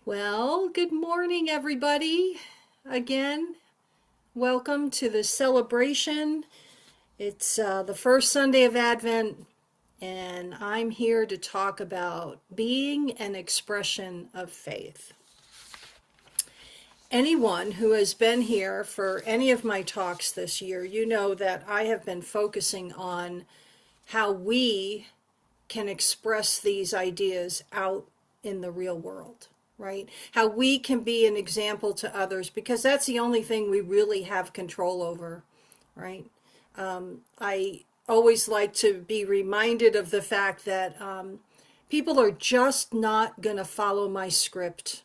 Well, good morning, everybody. Again, welcome to the celebration. It's the first Sunday of Advent, and I'm here to talk about being an expression of faith. Anyone who has been here for any of my talks this year, you know that I have been focusing on how we can express these ideas out in the real world, right? How we can be an example to others because that's the only thing we really have control over, right? I always like to be reminded of the fact that people are just not going to follow my script.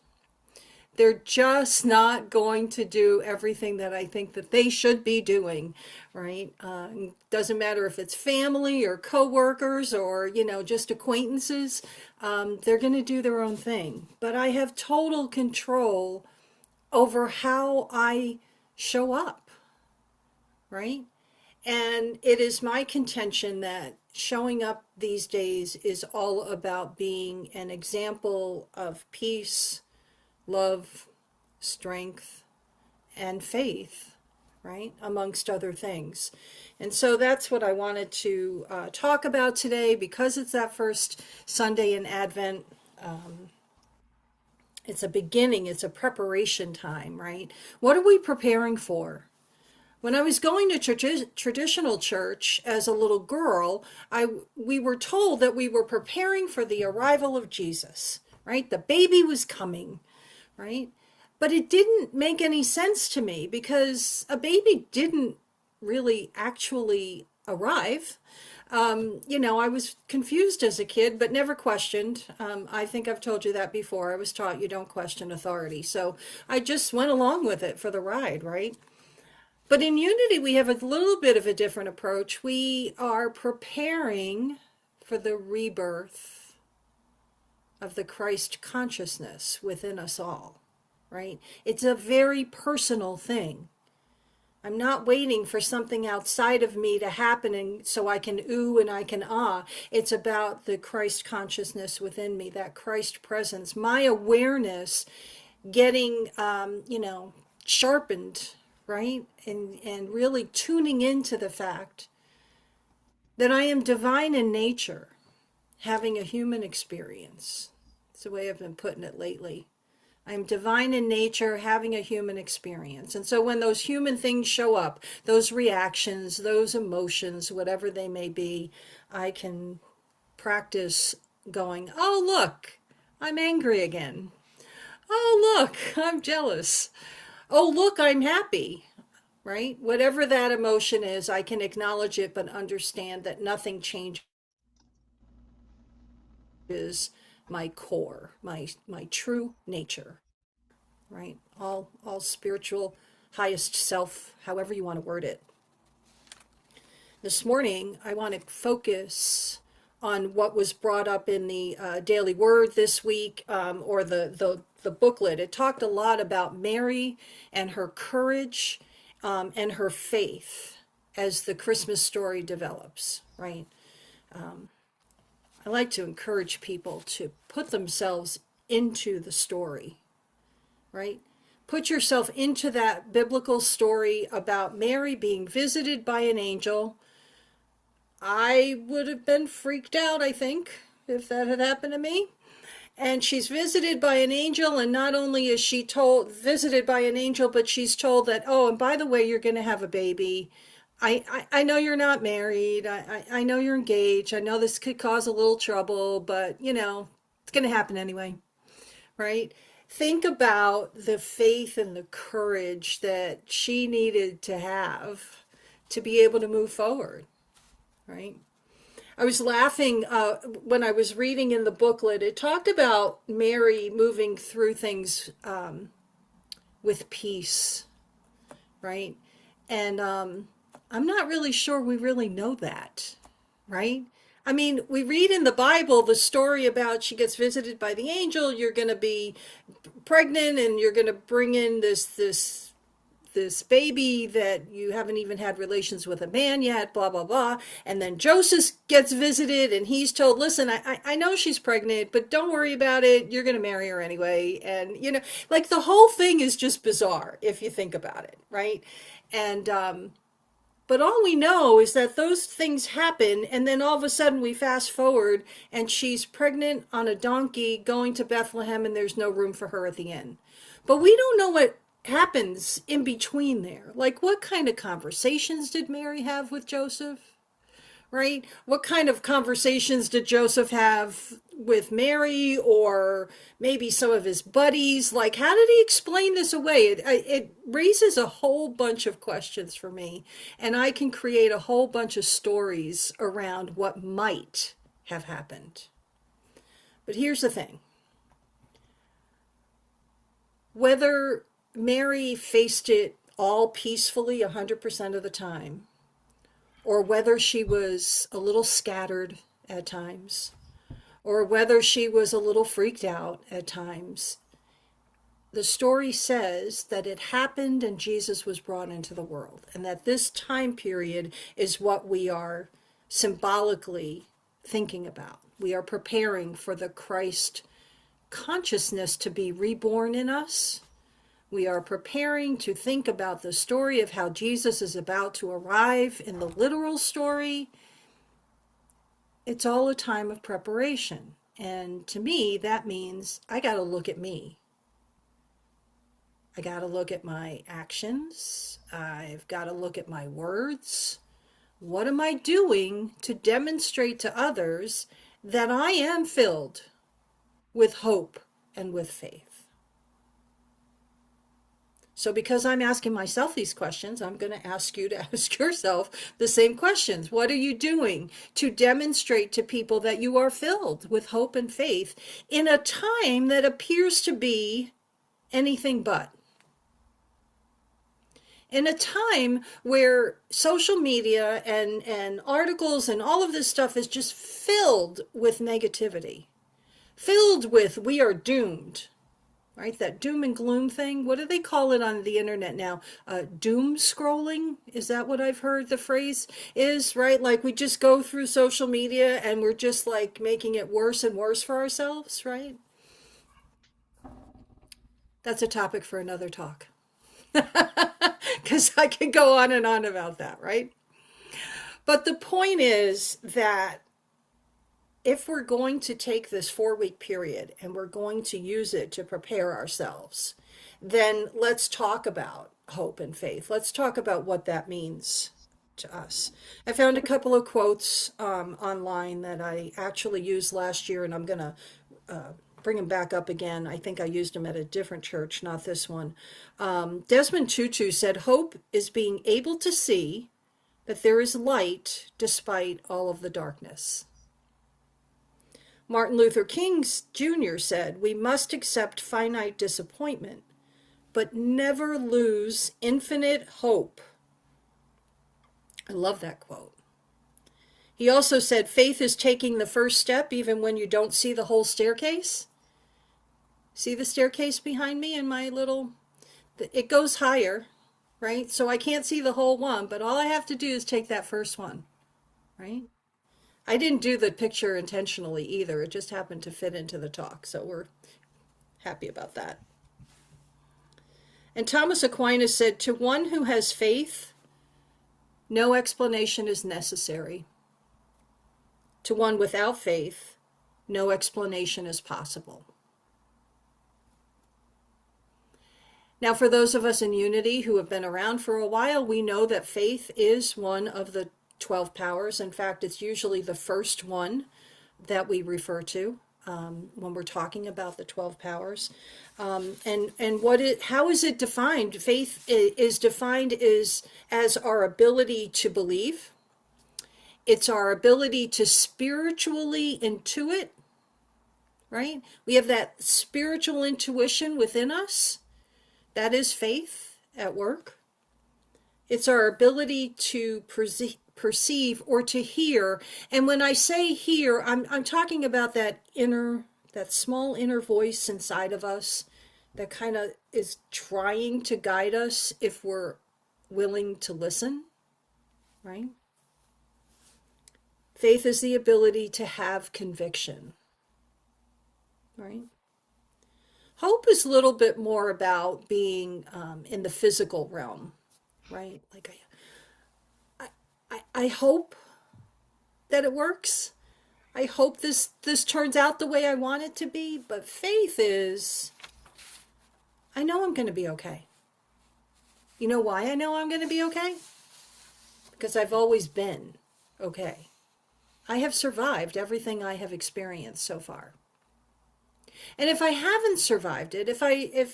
They're just not going to do everything that I think that they should be doing, right? Doesn't matter if it's family or coworkers or, just acquaintances. They're going to do their own thing. But I have total control over how I show up, right? And it is my contention that showing up these days is all about being an example of peace, love, strength, and faith, right? Amongst other things. And so that's what I wanted to talk about today because it's that first Sunday in Advent. It's a beginning, it's a preparation time, right? What are we preparing for? When I was going to traditional church as a little girl, we were told that we were preparing for the arrival of Jesus, right? The baby was coming, right? But it didn't make any sense to me because a baby didn't really actually arrive. I was confused as a kid, but never questioned. I think I've told you that before. I was taught you don't question authority. So I just went along with it for the ride, right? But in Unity, we have a little bit of a different approach. We are preparing for the rebirth of the Christ consciousness within us all, right? It's a very personal thing. I'm not waiting for something outside of me to happen and so I can ooh and I can ah. It's about the Christ consciousness within me, that Christ presence, my awareness getting, sharpened, right? And really tuning into the fact that I am divine in nature, having a human experience. It's the way I've been putting it lately. I am divine in nature, having a human experience. And so when those human things show up, those reactions, those emotions, whatever they may be, I can practice going, oh, look, I'm angry again. Oh, look, I'm jealous. Oh, look, I'm happy, right? Whatever that emotion is, I can acknowledge it, but understand that nothing changes my core, my true nature, right? All spiritual, highest self, however you want to word it. This morning, I want to focus on what was brought up in the Daily Word this week, or the booklet. It talked a lot about Mary and her courage and her faith as the Christmas story develops, right? I like to encourage people to put themselves into the story, right? Put yourself into that biblical story about Mary being visited by an angel. I would have been freaked out, I think, if that had happened to me. And she's visited by an angel, and not only is she visited by an angel, but she's told that, oh, and by the way, you're going to have a baby. I know you're not married. I know you're engaged. I know this could cause a little trouble, but, it's going to happen anyway, right? Think about the faith and the courage that she needed to have to be able to move forward, right? I was laughing when I was reading in the booklet. It talked about Mary moving through things with peace, right? And I'm not really sure we really know that, right? I mean, we read in the Bible the story about she gets visited by the angel. You're going to be pregnant, and you're going to bring in this this baby that you haven't even had relations with a man yet, blah, blah, blah. And then Joseph gets visited and he's told, listen, I know she's pregnant, but don't worry about it. You're going to marry her anyway. And, like the whole thing is just bizarre if you think about it, right? And, but all we know is that those things happen, and then all of a sudden we fast forward, and she's pregnant on a donkey going to Bethlehem, and there's no room for her at the inn. But we don't know what happens in between there. Like, what kind of conversations did Mary have with Joseph? Right? What kind of conversations did Joseph have with Mary or maybe some of his buddies? Like, how did he explain this away? It raises a whole bunch of questions for me, and I can create a whole bunch of stories around what might have happened. But here's the thing. Whether Mary faced it all peacefully 100% of the time, or whether she was a little scattered at times, or whether she was a little freaked out at times, the story says that it happened and Jesus was brought into the world, and that this time period is what we are symbolically thinking about. We are preparing for the Christ consciousness to be reborn in us. We are preparing to think about the story of how Jesus is about to arrive in the literal story. It's all a time of preparation. And to me, that means I got to look at me. I got to look at my actions. I've got to look at my words. What am I doing to demonstrate to others that I am filled with hope and with faith? So because I'm asking myself these questions, I'm going to ask you to ask yourself the same questions. What are you doing to demonstrate to people that you are filled with hope and faith in a time that appears to be anything but? In a time where social media and articles and all of this stuff is just filled with negativity, filled with we are doomed. Right, that doom and gloom thing. What do they call it on the internet now? Doom scrolling? Is that what I've heard the phrase is, right? Like we just go through social media and we're just like making it worse and worse for ourselves, right? That's a topic for another talk. Because I could go on and on about that, right? But the point is that if we're going to take this 4-week period and we're going to use it to prepare ourselves, then let's talk about hope and faith. Let's talk about what that means to us. I found a couple of quotes online that I actually used last year, and I'm going to bring them back up again. I think I used them at a different church, not this one. Desmond Tutu said, "Hope is being able to see that there is light despite all of the darkness." Martin Luther King Jr. said, "We must accept finite disappointment, but never lose infinite hope." I love that quote. He also said, "Faith is taking the first step even when you don't see the whole staircase." See the staircase behind me in my little, it goes higher, right? So I can't see the whole one, but all I have to do is take that first one, right? I didn't do the picture intentionally either. It just happened to fit into the talk. So we're happy about that. And Thomas Aquinas said, "To one who has faith, no explanation is necessary. To one without faith, no explanation is possible." Now, for those of us in Unity who have been around for a while, we know that faith is one of the 12 powers. In fact, it's usually the first one that we refer to when we're talking about the 12 powers. And how is it defined? Faith is defined as our ability to believe. It's our ability to spiritually intuit, right? We have that spiritual intuition within us. That is faith at work. It's our ability to perceive or to hear. And when I say hear, I'm talking about that small inner voice inside of us that kind of is trying to guide us if we're willing to listen, right? Faith is the ability to have conviction, right? Hope is a little bit more about being in the physical realm, right? Like I hope that it works. I hope this turns out the way I want it to be. But faith is, I know I'm going to be okay. You know why I know I'm going to be okay? Because I've always been okay. I have survived everything I have experienced so far. And if I haven't survived it, if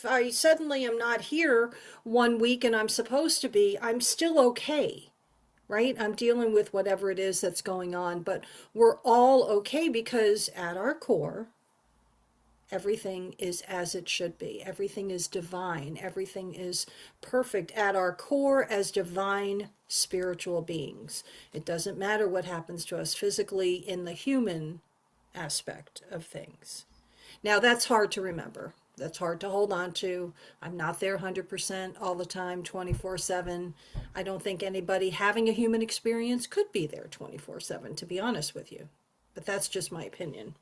I suddenly am not here one week and I'm supposed to be, I'm still okay, right? I'm dealing with whatever it is that's going on, but we're all okay because at our core, everything is as it should be. Everything is divine. Everything is perfect at our core as divine spiritual beings. It doesn't matter what happens to us physically in the human aspect of things. Now, that's hard to remember. That's hard to hold on to. I'm not there 100% all the time, 24/7. I don't think anybody having a human experience could be there 24/7, to be honest with you. But that's just my opinion.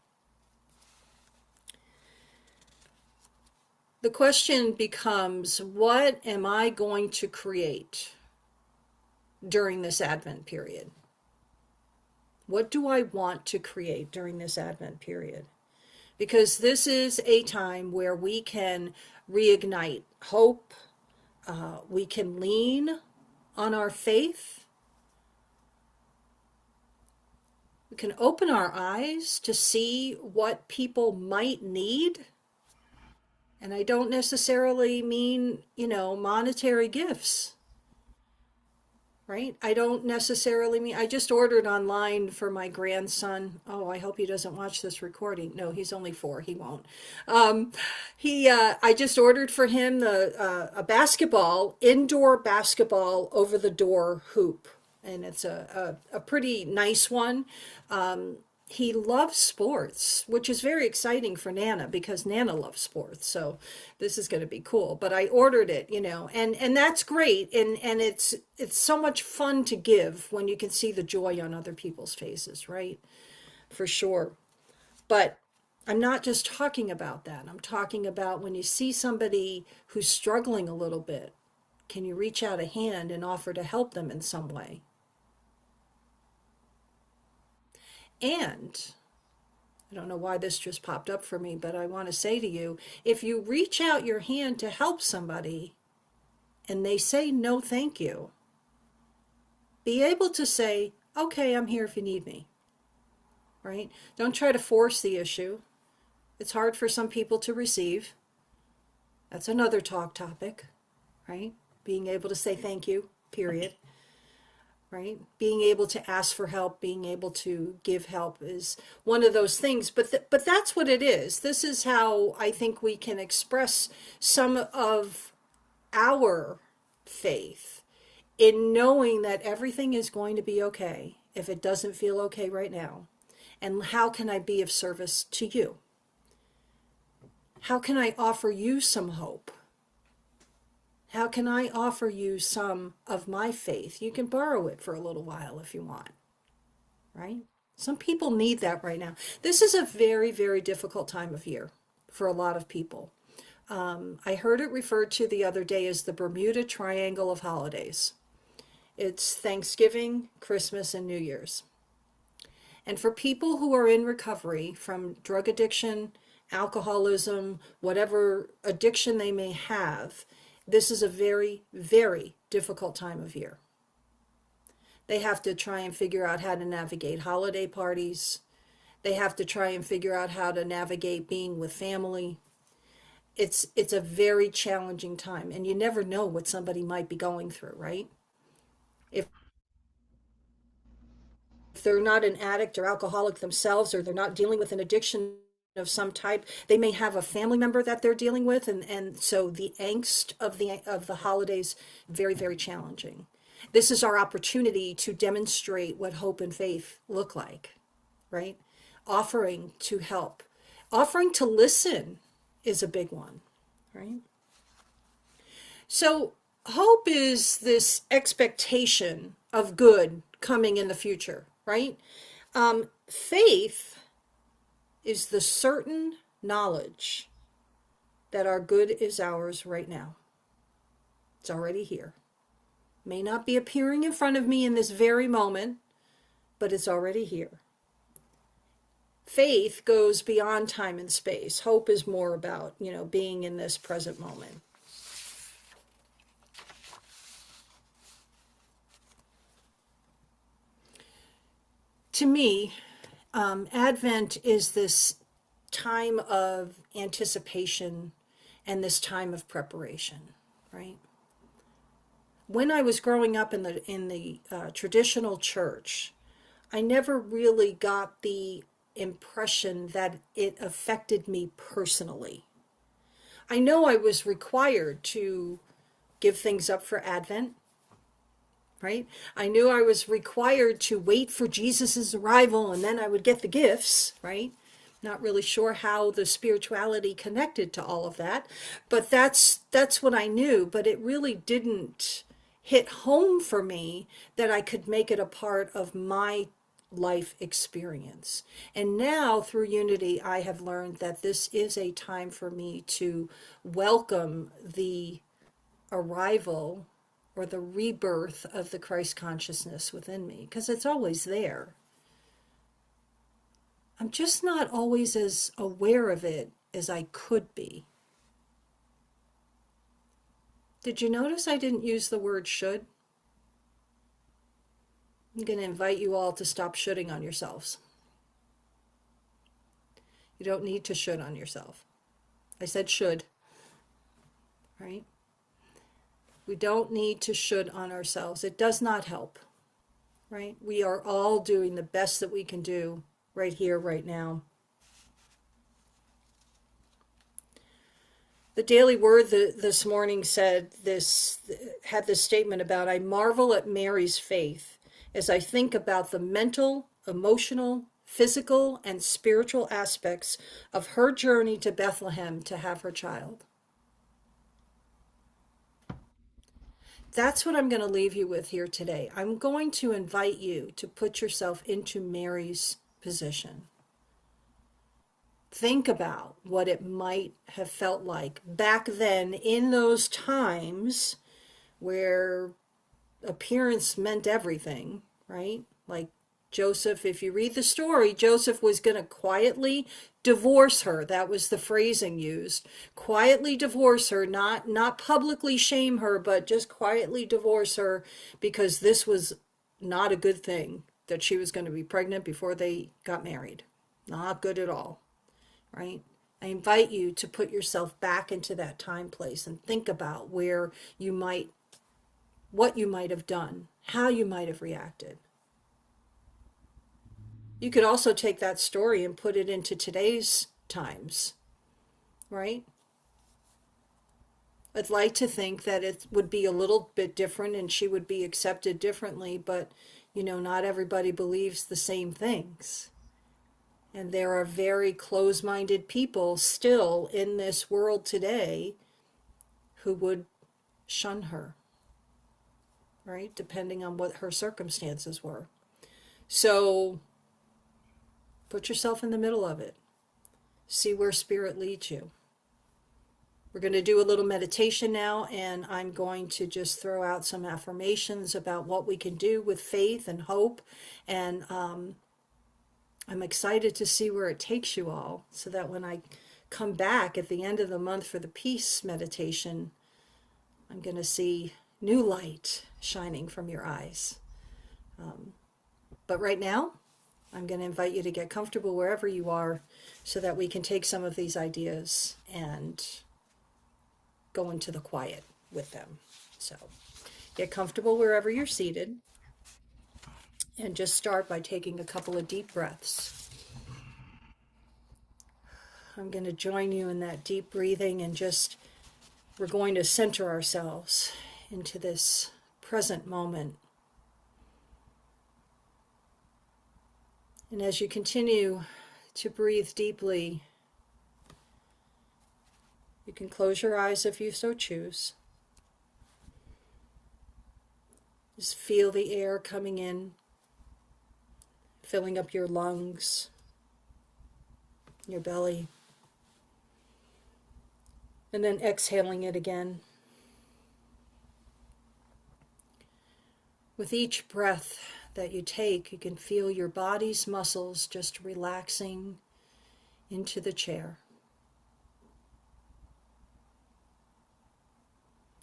The question becomes, what am I going to create during this Advent period? What do I want to create during this Advent period? Because this is a time where we can reignite hope, we can lean on our faith, we can open our eyes to see what people might need. And I don't necessarily mean, monetary gifts, right? I don't necessarily mean, I just ordered online for my grandson. Oh, I hope he doesn't watch this recording. No, he's only 4. He won't. I just ordered for him a basketball, indoor basketball over the door hoop. And it's a pretty nice one. He loves sports, which is very exciting for Nana because Nana loves sports. So this is going to be cool. But I ordered it, and that's great. And it's so much fun to give when you can see the joy on other people's faces, right? For sure. But I'm not just talking about that. I'm talking about when you see somebody who's struggling a little bit, can you reach out a hand and offer to help them in some way? And I don't know why this just popped up for me, but I want to say to you, if you reach out your hand to help somebody and they say no thank you, be able to say, okay, I'm here if you need me, right? Don't try to force the issue. It's hard for some people to receive. That's another talk topic, right? Being able to say thank you, period. Right? Being able to ask for help, being able to give help is one of those things. But that's what it is. This is how I think we can express some of our faith in knowing that everything is going to be okay if it doesn't feel okay right now. And how can I be of service to you? How can I offer you some hope? How can I offer you some of my faith? You can borrow it for a little while if you want, right? Some people need that right now. This is a very, very difficult time of year for a lot of people. I heard it referred to the other day as the Bermuda Triangle of holidays. It's Thanksgiving, Christmas, and New Year's. And for people who are in recovery from drug addiction, alcoholism, whatever addiction they may have, this is a very, very difficult time of year. They have to try and figure out how to navigate holiday parties. They have to try and figure out how to navigate being with family. It's a very challenging time, and you never know what somebody might be going through, right? If they're not an addict or alcoholic themselves, or they're not dealing with an addiction of some type, they may have a family member that they're dealing with, and so the angst of the holidays, very, very challenging. This is our opportunity to demonstrate what hope and faith look like, right? Offering to help, offering to listen is a big one, right? So hope is this expectation of good coming in the future, right? Faith is the certain knowledge that our good is ours right now. It's already here. May not be appearing in front of me in this very moment, but it's already here. Faith goes beyond time and space. Hope is more about, being in this present moment. To me, Advent is this time of anticipation and this time of preparation, right? When I was growing up in the traditional church, I never really got the impression that it affected me personally. I know I was required to give things up for Advent, right? I knew I was required to wait for Jesus's arrival and then I would get the gifts, right? Not really sure how the spirituality connected to all of that, but that's what I knew, but it really didn't hit home for me that I could make it a part of my life experience. And now through Unity, I have learned that this is a time for me to welcome the arrival or the rebirth of the Christ consciousness within me, because it's always there. I'm just not always as aware of it as I could be. Did you notice I didn't use the word should? I'm going to invite you all to stop shoulding on yourselves. You don't need to should on yourself. I said should, right? We don't need to should on ourselves. It does not help, right? We are all doing the best that we can do right here, right now. The Daily Word this morning had this statement about, I marvel at Mary's faith as I think about the mental, emotional, physical, and spiritual aspects of her journey to Bethlehem to have her child. That's what I'm going to leave you with here today. I'm going to invite you to put yourself into Mary's position. Think about what it might have felt like back then in those times where appearance meant everything, right? Like Joseph, if you read the story, Joseph was going to quietly divorce her. That was the phrasing used. Quietly divorce her, not publicly shame her, but just quietly divorce her, because this was not a good thing that she was going to be pregnant before they got married. Not good at all, right? I invite you to put yourself back into that time place and think about what you might have done, how you might have reacted. You could also take that story and put it into today's times, right? I'd like to think that it would be a little bit different and she would be accepted differently, but not everybody believes the same things. And there are very close-minded people still in this world today who would shun her, right? Depending on what her circumstances were. So put yourself in the middle of it. See where Spirit leads you. We're going to do a little meditation now, and I'm going to just throw out some affirmations about what we can do with faith and hope. And I'm excited to see where it takes you all, so that when I come back at the end of the month for the peace meditation, I'm going to see new light shining from your eyes. But right now, I'm going to invite you to get comfortable wherever you are so that we can take some of these ideas and go into the quiet with them. So get comfortable wherever you're seated and just start by taking a couple of deep breaths. I'm going to join you in that deep breathing, and we're going to center ourselves into this present moment. And as you continue to breathe deeply, you can close your eyes if you so choose. Just feel the air coming in, filling up your lungs, your belly, and then exhaling it again. With each breath that you take, you can feel your body's muscles just relaxing into the chair.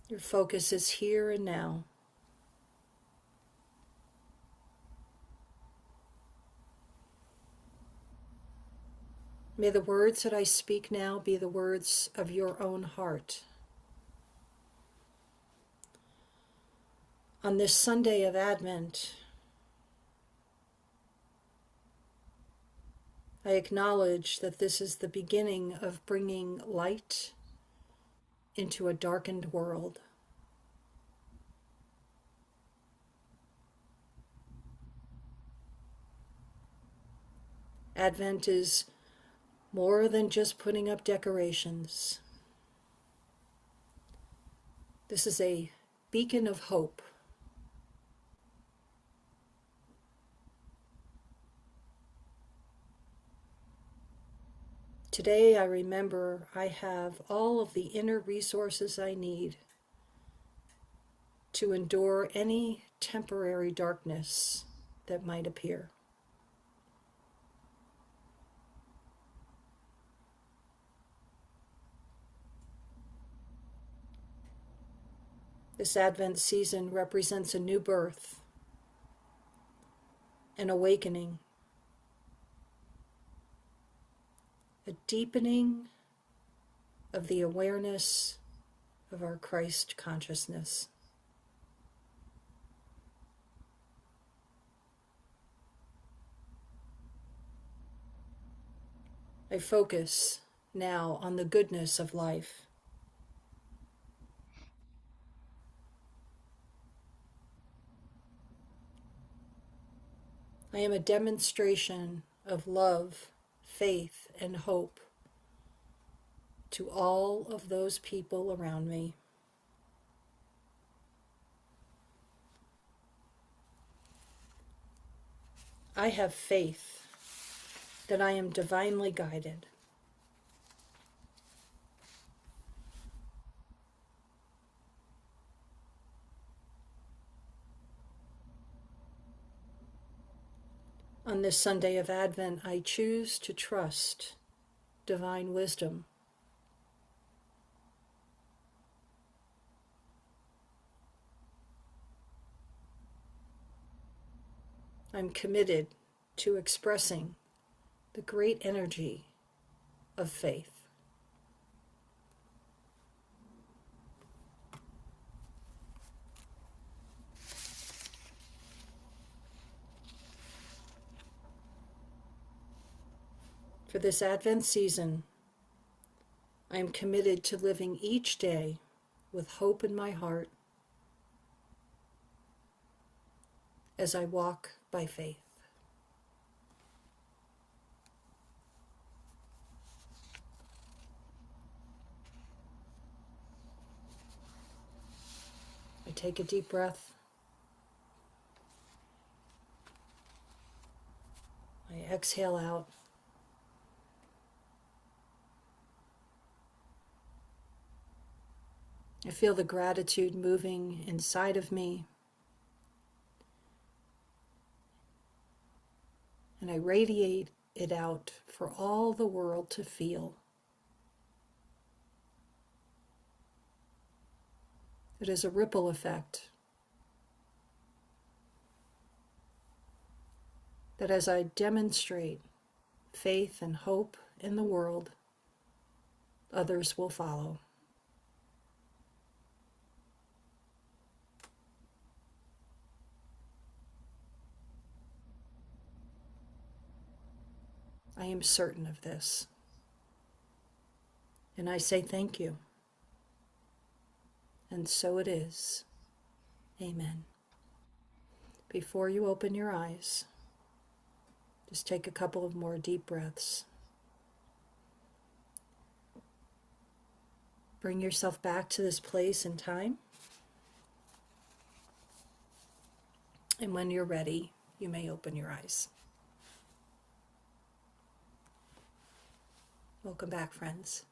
Your focus is here and now. May the words that I speak now be the words of your own heart. On this Sunday of Advent, I acknowledge that this is the beginning of bringing light into a darkened world. Advent is more than just putting up decorations. This is a beacon of hope. Today I remember I have all of the inner resources I need to endure any temporary darkness that might appear. This Advent season represents a new birth, an awakening, a deepening of the awareness of our Christ consciousness. I focus now on the goodness of life. I am a demonstration of love, faith, and hope to all of those people around me. I have faith that I am divinely guided. On this Sunday of Advent, I choose to trust divine wisdom. I'm committed to expressing the great energy of faith. For this Advent season, I am committed to living each day with hope in my heart as I walk by faith. I take a deep breath. I exhale out. I feel the gratitude moving inside of me. And I radiate it out for all the world to feel. It is a ripple effect that as I demonstrate faith and hope in the world, others will follow. I am certain of this. And I say thank you. And so it is. Amen. Before you open your eyes, just take a couple of more deep breaths. Bring yourself back to this place and time. And when you're ready, you may open your eyes. Welcome back, friends.